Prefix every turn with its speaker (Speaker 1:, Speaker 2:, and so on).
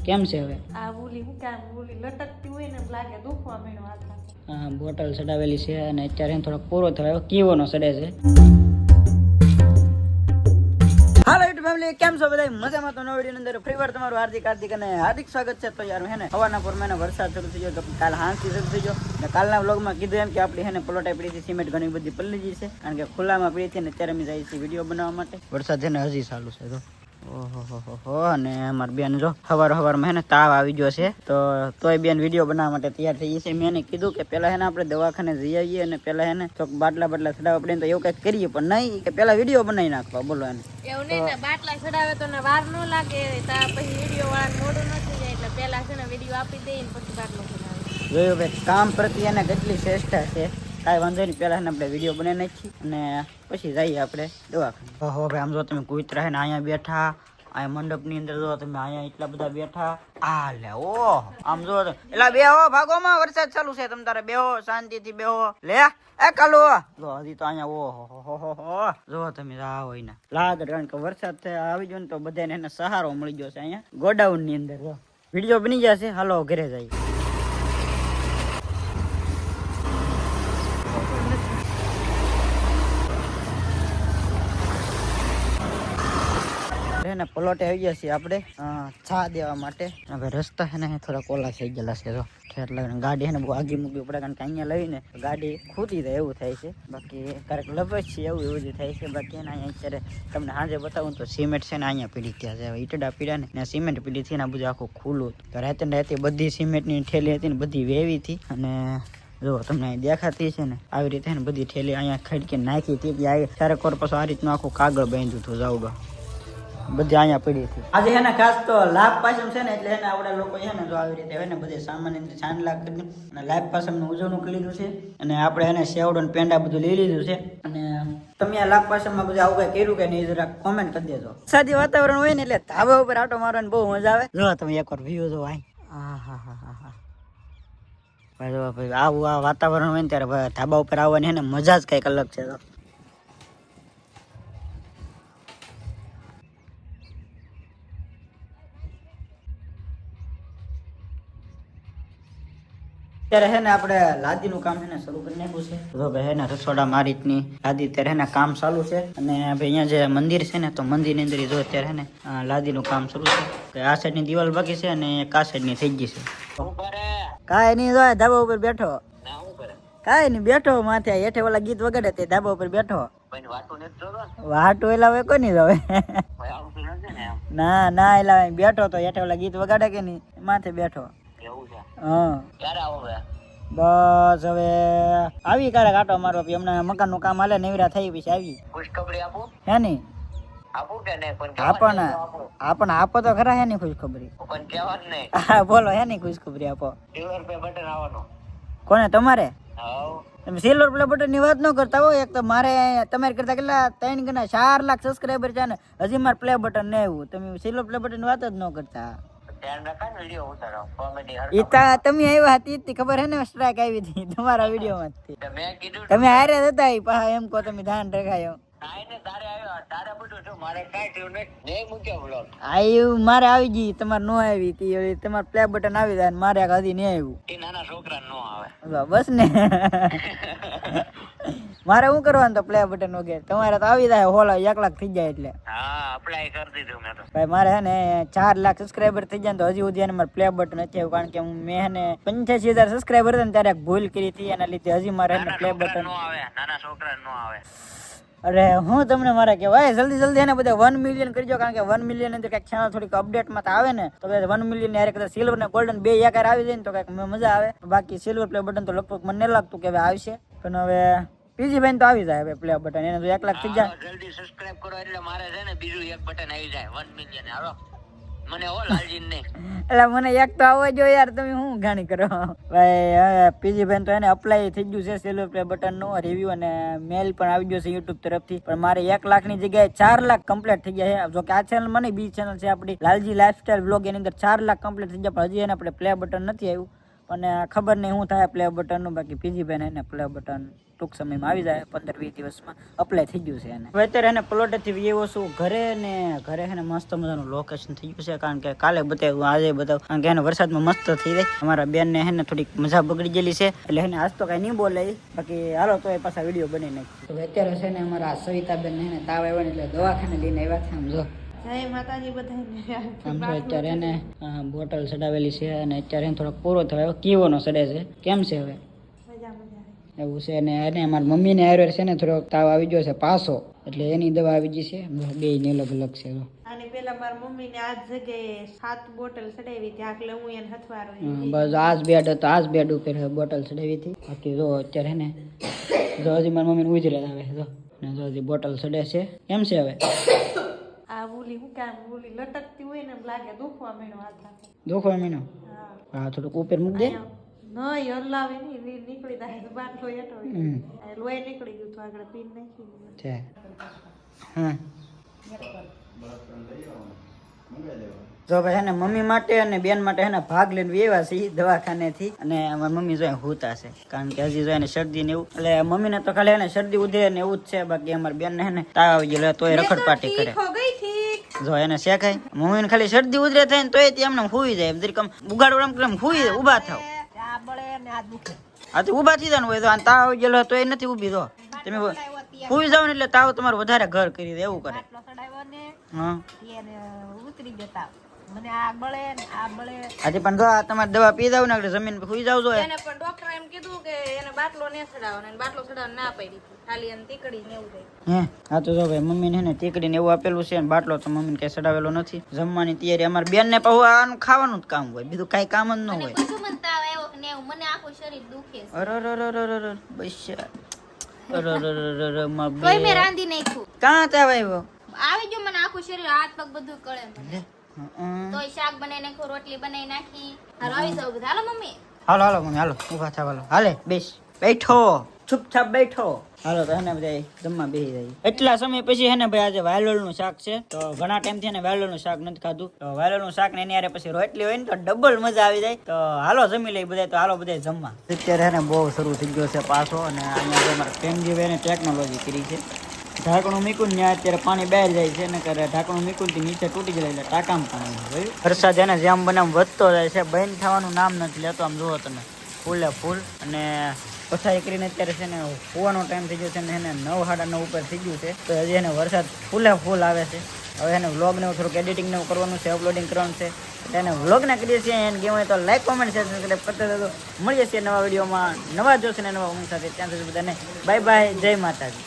Speaker 1: કેમ છે હવે?
Speaker 2: આ ઓલી હું કામ ઓલી લટકતી હોય ને લાગે દુખવા માંડ્યો હાથ.
Speaker 1: હા, બોટલ ચડાવેલી છે અને અત્યારે થોડોક પૂરો થયો, કીવોનો સડે છે. હાલો યુટ્યુબ ફેમિલી, કેમ છો બધા? મજામાં? તો નવા વિડીયોની અંદર ફરીવાર તમારું હાર્દિક સ્વાગત છે. તો યાર હે ને હવાના પોરમાં વરસાદ શરૂ થઈ ગયો, તો કાલ હાંજથી શરૂ થઈ ગયો ને કાલના વ્લોગમાં કીધું એમ કે આપણી હે ને પલોટાઈ પડી હતી, સિમેન્ટ ઘણી બધી પલળી ગઈ છે, કારણ કે ખુલ્લામાં પડી હતી ને અત્યારે અમે જઈએ છીએ વિડીયો બનાવવા માટે. વરસાદ છે ને હજી ચાલુ છે તો ઓહો. અને અમારી બેન જો સવારમાં હે ને તાવ આવી ગયો છે, તો તોય બેન વિડીયો બનાવવા માટે તૈયાર થઈ છે. મેં એને કીધું કે પેલા હે ને આપણે દવાખાને જઈ આવીએ અને પેલા હે ને ચોક બાટલા ચડાવવા પડે, તો એવું કઈક કરીએ, પણ નહીં કે પેલા વિડીયો બનાવી નાખવા. બોલો એને
Speaker 2: એવું નહીં ને, બાટલા ચડાવે તો ને વાર ન લાગે, પછી વિડીયો વાળા મોડું ન થઈ જાય, એટલે પેલા છે ને વિડીયો આપી દઈએ ને પછી બાટલો ચડાવે.
Speaker 1: જોયું ભાઈ, કામ પ્રત્યે એને કેટલી શ્રેષ્ઠતા છે. કાંઈ વાંધો નહીં, પેલા આપણે વિડીયો બનાવી નાખીએ અને પછી જઈએ આપણે દવાખાને. ઓહો ભાઈ, આમ જો તમે કૂતરા છે ને અહીંયા બેઠા, અહીંયા મંડપની અંદર જો તમે, અહીંયા એટલા બધા બેઠા. આ લે ઓહ, આમ જો એલા બેહો, ભાગોમાં વરસાદ ચાલુ છે, તમે તારે બેહો, શાંતિથી બેહો. લે એ કાલો જો હજી તો અહીંયા ઓહો જો તમે રાહ હોય ને લાગે, કારણ કે વરસાદ આવી ગયો ને તો બધાને એને સહારો મળી ગયો છે. અહીંયા ગોડાઉન ની અંદર જો વિડીયો બની જશે. હાલો ઘરે જઈએ. પલોટે આવી ગયા છીએ આપણે ચા દેવા માટે. હવે રસ્તા છે ને થોડા કોલા થઈ ગયેલા છે, તો ઠેર લાગે ગાડી છે ને બહુ આગી મૂકવી પડે, કારણ કે અહીંયા લઈને ગાડી ખૂટી જાય એવું થાય છે. બાકી ક્યારેક લપસ છે એવું જ થાય છે. બાકી એને અહીંયા અત્યારે તમને સાંજે બતાવું તો સિમેન્ટ છે ને અહીંયા પીડી ત્યાં છે, ઈટડા પીડા ને સિમેન્ટ પીડી થી ને બધું આખું ખુલ્લું. તો રાતે બધી સિમેન્ટની ઠેલી હતી ને બધી વેવી હતી, અને જો તમને અહીં દેખાતી છે ને આવી રીતે ને બધી ઠેલી અહીંયા ખડકી નાખી હતી. ક્યારેક પછી આ રીતનું આખું કાગળ બાંધ્યું હતું જાવડો, બધી અહીંયા પડી હતી. આજે છે ને ખાસ તો લાભ પાસમ છે ને, એટલે એને આપણા લોકો છે ને જો આવી રીતે હોય ને બધે સામાન છાંડલા કરી અને લાભ પાસમનું ઉજવણું કરી લીધું છે, અને આપણે એને સેવડો ને પેંડા બધું લઈ લીધું છે. અને તમે આ લાભ પાસમમાં બધું આવું કઈ કર્યું કે નહીં જરા કોમેન્ટ કરી દેજો. સાદી વાતાવરણ હોય ને એટલે ધાબા ઉપર આટો મારવાની બહુ મજા આવે. જો તમે એકવાર વ્યૂ જો આય, હા ભાઈ આવું આ વાતાવરણ હોય ને ત્યારે ધાબા ઉપર આવવાની એને મજા જ કઈક અલગ છે. ત્યારે હે ને આપણે લાદીનું કામ છે ને શરૂ કરી નાખ્યું છે. તો ભાઈ હે ને રસોડા મારીતની લાદી ત્યારે હે ને કામ ચાલુ છે, અને ભાઈ અહીંયા જે મંદિર છે ને, તો મંદિરની અંદર જો અત્યારે હે ને લાદીનું કામ શરૂ છે. આ સાઈડ ની દિવાલ બાકી છે અને એક આ સાઈડ ની થઈ ગઈ છે. કાંઈ નહીં, જો ધાબા ઉપર બેઠો. કાંઈ નહીં, બેઠો માથે હેઠે ઓલા ગીત વગાડે તે ધાબા ઉપર બેઠો. વાટું એલા હવે કોઈ નહીં હવે ના એલા બેઠો તો હેઠે ઓલા ગીત વગાડે કે નહીં, માથે બેઠો. હા બસ હવે આવી ક્યારેક આટો મારો, હમણાં મકાન નું કામ હાલે નેવરા થઈ પછી આવી. ખુશખબરી આપો હે ની? આપણ આપો તો ખરા હે ની ખુશખબરી? હા બોલો હે ની ખુશખબરી આપો. કોને? તમારે? તમે સિલ્વર પ્લે બટન ની વાત ન કરતા હો. એક તો મારે તમારે કરતા કેટલા 3 ગણા 4 લાખ સબસ્ક્રાઈબર છે ને હજી મારે પ્લે બટન ને આવ્યું. તમે સિલ્વર પ્લે બટન ની વાત જ ન કરતા. તમે આવ્યા હતી ખબર હે ને, સ્ટ્રાઇક આવી હતી તમારા વિડીયો માંથી. તમે હારે હતા પાછા એમ કહો તમે ધ્યાન રખાયો. મારે આવી ગઈ, તમારે નો આવી હતી. તમારે પ્લે બટન આવી જાય, મારે હજી નહીં આવ્યું. નાના છોકરા નો આવે બસ ને મારે શું કરવાનું તો પ્લે બટન વગેરે? તમારે તો આવી જાય હોલા 1 લાખ થઈ જાય એટલે. અપ્લાય કરી દીધું મેં તો ભાઈ. મારે હે ને 4 લાખ સબસ્ક્રાઈબર થઈ જાય તો હજી સુધી એને મારે પ્લે બટન નથી આવ્યું, કારણ કે મેં હે ને 85,000 સબસ્ક્રાઈબર હતા ને ત્યારે ભૂલ કરી હતી, એના લીધે હજી મારે હે ને પ્લે બટન નો આવે. નાના છોકરા નો આવે. અરે હું તમને મારે કહેવાય જલ્દી એને બધા 1 મિલિયન કરજો, કારણ કે 1 મિલિયન અંદર કઈક ચેનલ થોડીક અપડેટમાં તો આવે ને, તો 1 મિલિયન યારે કદાચ સિલ્વર ને ગોલ્ડન બે એકાર આવી જાય ને તો કઈક મજા આવે. બાકી સિલ્વર પ્લે બટન તો લગભગ મને નહીં લાગતું કે હવે આવશે, પણ હવે પીજી બેન તો આવી જાય હવે પ્લે બટન. એને તો 1 લાખ થઈ જાય. જલ્દી સબસ્ક્રાઇબ કરો એટલે મારે છે ને બીજું એક બટન આવી જાય 1 મિલિયન. હાલો મને હો લાલજી ને એટલે મને એક તો આવવા જો યાર, તમે શું ગાણી કરો ભાઈ. હવે પીજી બેન તો એને અપ્લાય થઈ ગયું છે સિલ્વર પ્લે બટન નું રિવ્યુ, અને મેલ પણ આવી ગયો છે યુટ્યુબ તરફથી. પણ મારે 1 લાખ ની જગ્યાએ 4 લાખ કમ્પ્લીટ થઈ ગયા છે. જો કે આ ચેનલ મને બી ચેનલ છે આપણી લાલજી લાઈફસ્ટાઈલ વ્લોગ, એની અંદર 4 લાખ કમ્પ્લીટ થઈ ગયા, પણ હજી એને આપણે પ્લે બટન નથી આવ્યું. અને ખબર નહીં શું થાય પ્લે બટનનું. બાકી પીજીભાઈને એને પ્લે બટન ટૂંક સમયમાં આવી જાય, 15-20 દિવસમાં અપ્લાય થઈ ગયું છે એને. હવે અત્યારે એને પ્લોટેથી વ્યવો છું ઘરે, ને ઘરે એને મસ્ત મજાનું લોકેશન થઈ ગયું છે. કારણ કે કાલે બતાવ્યું, આજે બતાવ્યું, કારણ કે એને વરસાદમાં મસ્ત થઈ જાય. અમારા બેનને એને થોડીક મજા બગડી ગયેલી છે, એટલે એને આજ તો કાંઈ નહીં બોલે. બાકી હાલો તો એ પાછા વિડીયો બની નાખી. તો અત્યારે છે ને અમારા સવિતાબેન ને એને તાવ આવ્યો ને એટલે દવાખાને લઈને આવ્યા છે. આમ જો
Speaker 2: જય માતાજી બધાને.
Speaker 1: આમ તો અત્યારે એને બોટલ ચડાવેલી છે, અને અત્યારે એને થોડોક પૂરો થયો, કીવોનો ચડે છે. કેમ છે હવે? એવું છે ને. એને અમારી મમ્મીને આયુર્વેદ છે ને થોડોક તાવ આવી ગયો છે પાછો, એટલે એની દવા આવી ગઈ છે. બે ને અલગ અલગ છે.
Speaker 2: અને પેલા મારી મમ્મીને આ જગ્યાએ 7 બોટલ ચડાવી હતી, આટલે હું એને હથવારો.
Speaker 1: બસ આજ બેડ હતો, આજ બેડ ઉપર બોટલ ચડાવી હતી. બાકી જો અત્યારે ને જો હજી મારી મમ્મીને ઉજરે આવે જો, ને જો હજી બોટલ ચડે છે. કેમ છે હવે?
Speaker 2: આ બોલી હું કામ બોલી લટકતી હોય ને એમ લાગે દુખવા માંડ્યો હાથ.
Speaker 1: દુખવા મીનો? હા થોડુંક ઉપર મૂક દે.
Speaker 2: નહીં હલાવે નહીં, લીર નીકળી જાય તો બાટલો હેઠો લોહી નીકળી ગયું તો આગળ પીન નાખી
Speaker 1: છે. હા જો ભાઈ એને મમ્મી માટે અને બેન માટે એને ભાગ લઈને વ્યવા છે દવાખાનેથી. અને અમારી મમ્મી જો હુતા છે, કારણ કે હજી જો એને શરદી ને એવું, એટલે મમ્મીને તો ખાલી એને શરદી ઉધે ને એવું જ છે. બાકી અમારી બેન ને એને તાવ આવી ગયો તોય રખડપાટી કરે. જો એને શેખાય, મમ્મીને ખાલી શરદી ઉધરે થાય ને તોય એમને હુઈ જાય. જરીક ઉગાડો એમ કરે હુઈ જાય, ઊભા થાવ. આ તો ઊભા થઈ જાય હોય તો તાવ આવી ગયેલો તોય નથી ઊભી. તો તમે હુઈ જાવ ને એટલે તાવ તમારું વધારે ઘર કરી દે એવું કરે. હા આજે પણ જો તમારે દવા પી જાવ ને એટલે જમીન પર સુઈ જાવ.
Speaker 2: એને પણ ડોક્ટર એમ કીધું કે એને બાટલો ને ચડાવવાનો, અને બાટલો ચડાવવાનો ના પડી, ખાલી એને તીકડી ને એવું થાય.
Speaker 1: હા તો જો ભાઈ મમ્મીને ને તીકડી ને એવું આપેલું છે, અને બાટલો તો મમ્મીને કઈ ચડાવેલો નથી. જમવાની તૈયારી અમારી બેન ને પાછું આનું ખાવાનું જ કામ હોય, બીજું કઈ કામ જ ન હોય.
Speaker 2: મને આખું શરીર દુખે છે.
Speaker 1: અરરરરરરર બસ
Speaker 2: કોઈ મે રાંધી નાખ્યું.
Speaker 1: કાં તાવ આવ્યો?
Speaker 2: આવી ગયો મને આખું શરીર, હાથ પગ બધું કળે મને. તોય શાક બનાવી નાખો, રોટલી બનાવી નાખી. હાલો આવી જાવ બધા. હાલો મમ્મી.
Speaker 1: હાલો હાલો મમ્મી હાલો, ઊભા થાવ. હાલો હાલે બેસ, બેઠો ચૂપચાપ બેઠો. હાલો તો એને બધા જમવા બેસી જાય. એટલા સમય પછી હે ને ભાઈ આજે વાયલોળ નું શાક છે. તો ઘણા ટાઈમ થી વાયલોળ નું શાક નથી ખાધું. તો વાયલોળ નું શાક ને એની હારે પછી રોટલી હોય ને તો ડબલ મજા આવી જાય. તો હાલો જમી લઈ બધા. તો હાલો બધા જમવા. અત્યારે હે ને બહુ શરૂ થઈ ગયો છે પાછો, અને અહીંયા અમારા પ્રેમજીભાઈ ને ટેકનોલોજી કરી છે. ઢાંકણું મીકું ને અત્યારે પાણી બહાર જાય છે, ને કરે ઢાંકણું મીકું થી નીચે તૂટી જાય એટલે ટાંકામાં પાણી. વરસાદ એને જેમ બનામ વધતો જાય છે, બંધ થવાનું નામ નથી લેતો. આમ જુઓ તમે ફૂલે ફૂલ. અને પથારી કરીને અત્યારે છે ને હોવાનો ટાઈમ થઈ ગયો છે, ને એને 9-9:30 ઉપર થઈ ગયું છે. તો હજી એને વરસાદ ફૂલે ફૂલ આવે છે. હવે એને વ્લોગને થોડુંક એડિટિંગ ને કરવાનું છે, અપલોડિંગ કરવાનું છે. એટલે એને વ્લોગને કરીએ છીએ. એને ગેમ હોય તો લાઈક કોમેન્ટ શેર સબસ્ક્રાઈબ કરતા રહેજો. મળીએ છીએ નવા વિડીયોમાં, નવા જોશે ને નવા ઉમંગ સાથે. ત્યાં સુધી બધાને બાય બાય, જય માતાજી.